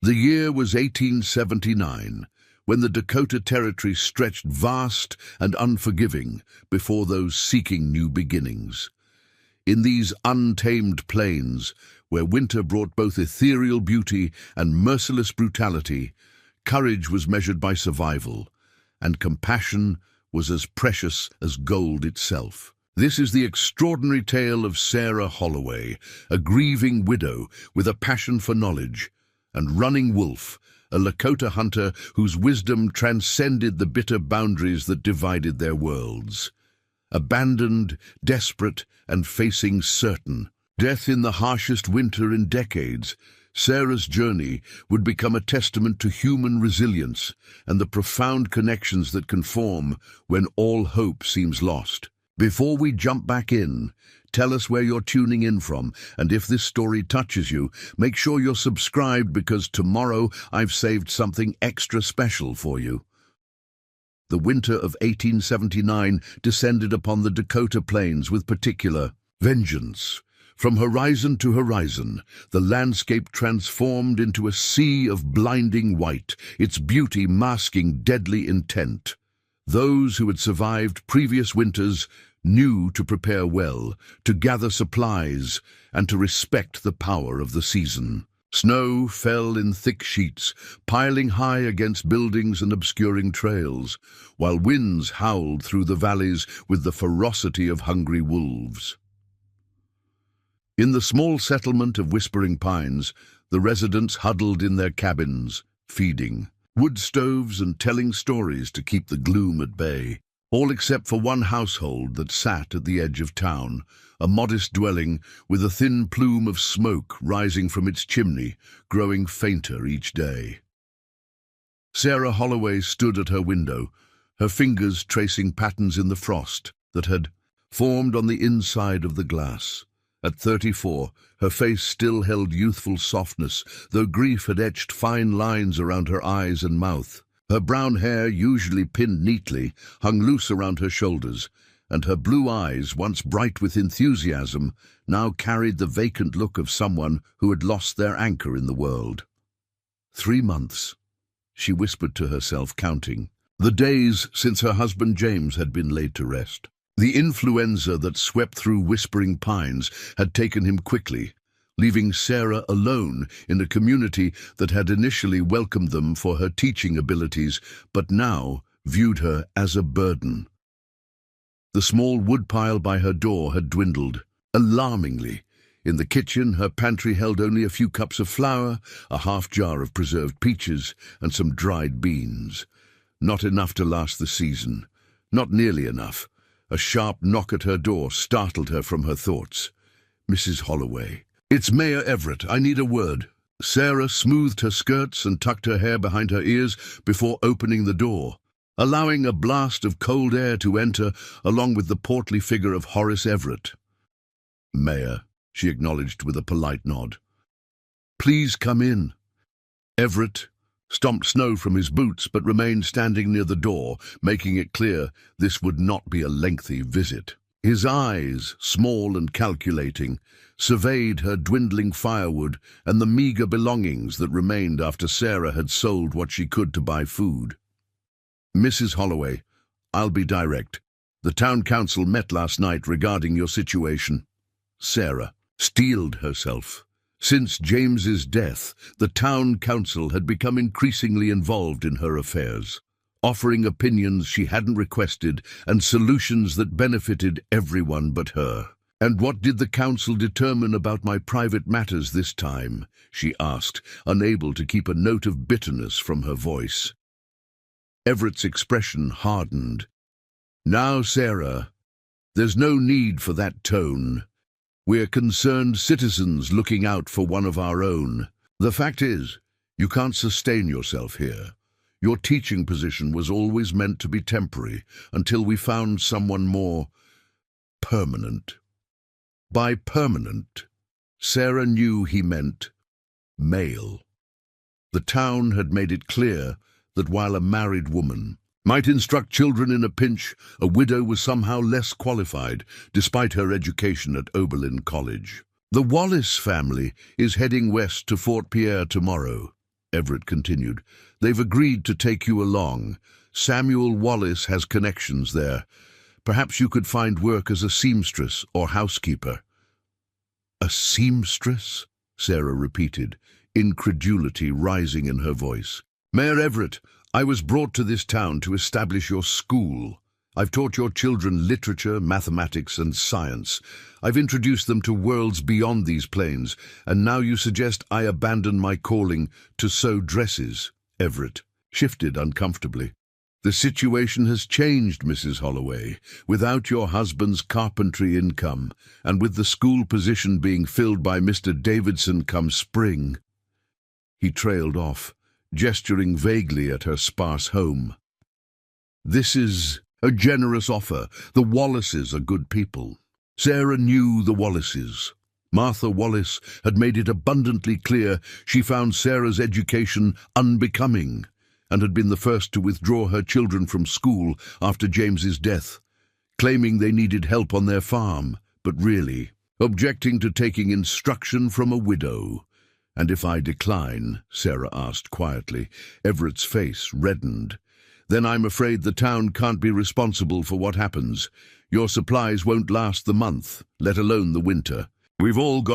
The year was 1879, when the Dakota Territory stretched vast and unforgiving before those seeking new beginnings. In these untamed plains, where winter brought both ethereal beauty and merciless brutality, courage was measured by survival, and compassion was as precious as gold itself. This is the extraordinary tale of Sarah Holloway, a grieving widow with a passion for knowledge, and Running Wolf, a Lakota hunter whose wisdom transcended the bitter boundaries that divided their worlds. Abandoned, desperate, and facing certain death in the harshest winter in decades, Sarah's journey would become a testament to human resilience and the profound connections that can form when all hope seems lost. Before we jump back in, tell us where you're tuning in from, and if this story touches you, make sure you're subscribed because tomorrow I've saved something extra special for you. The winter of 1879 descended upon the Dakota Plains with particular vengeance. From horizon to horizon, the landscape transformed into a sea of blinding white, its beauty masking deadly intent. Those who had survived previous winters knew to prepare well, to gather supplies, and to respect the power of the season. Snow fell in thick sheets, piling high against buildings and obscuring trails, while winds howled through the valleys with the ferocity of hungry wolves. In the small settlement of Whispering Pines, the residents huddled in their cabins, feeding, wood stoves and telling stories to keep the gloom at bay, all except for one household that sat at the edge of town, a modest dwelling with a thin plume of smoke rising from its chimney, growing fainter each day. Sarah Holloway stood at her window, her fingers tracing patterns in the frost that had formed on the inside of the glass. At 34, her face still held youthful softness, though grief had etched fine lines around her eyes and mouth. Her brown hair, usually pinned neatly, hung loose around her shoulders, and her blue eyes, once bright with enthusiasm, now carried the vacant look of someone who had lost their anchor in the world. 3 months, she whispered to herself, counting the days since her husband James had been laid to rest. The influenza that swept through Whispering Pines had taken him quickly, leaving Sarah alone in a community that had initially welcomed them for her teaching abilities, but now viewed her as a burden. The small woodpile by her door had dwindled, alarmingly. In the kitchen, her pantry held only a few cups of flour, a half jar of preserved peaches, and some dried beans. Not enough to last the season. Not nearly enough. A sharp knock at her door startled her from her thoughts. Mrs. Holloway. "It's Mayor Everett. I need a word." Sarah smoothed her skirts and tucked her hair behind her ears before opening the door, allowing a blast of cold air to enter along with the portly figure of Horace Everett. "Mayor," she acknowledged with a polite nod. "Please come in." Everett stomped snow from his boots but remained standing near the door, making it clear this would not be a lengthy visit. His eyes, small and calculating, surveyed her dwindling firewood and the meager belongings that remained after Sarah had sold what she could to buy food. "Mrs. Holloway, I'll be direct. The town council met last night regarding your situation." Sarah steeled herself. Since James's death, the town council had become increasingly involved in her affairs, offering opinions she hadn't requested and solutions that benefited everyone but her. "And what did the council determine about my private matters this time?" she asked, unable to keep a note of bitterness from her voice. Everett's expression hardened. "Now, Sarah, there's no need for that tone. We're concerned citizens looking out for one of our own. The fact is, you can't sustain yourself here. Your teaching position was always meant to be temporary until we found someone more permanent." By permanent, Sarah knew he meant male. The town had made it clear that while a married woman might instruct children in a pinch, a widow was somehow less qualified, despite her education at Oberlin College. "The Wallace family is heading west to Fort Pierre tomorrow," Everett continued. "They've agreed to take you along. Samuel Wallace has connections there. Perhaps you could find work as a seamstress or housekeeper." "A seamstress?" Sarah repeated, incredulity rising in her voice. "Mayor Everett, I was brought to this town to establish your school. I've taught your children literature, mathematics, and science. I've introduced them to worlds beyond these plains, and now you suggest I abandon my calling to sew dresses." Everett shifted uncomfortably. "The situation has changed, Mrs. Holloway. Without your husband's carpentry income, and with the school position being filled by Mr. Davidson come spring." He trailed off, gesturing vaguely at her sparse home. "This is a generous offer. The Wallaces are good people." Sarah knew the Wallaces. Martha Wallace had made it abundantly clear she found Sarah's education unbecoming, and had been the first to withdraw her children from school after James's death, claiming they needed help on their farm, but really objecting to taking instruction from a widow. "And if I decline?" Sarah asked quietly. Everett's face reddened. "Then I'm afraid the town can't be responsible for what happens. Your supplies won't last the month, let alone the winter. We've all got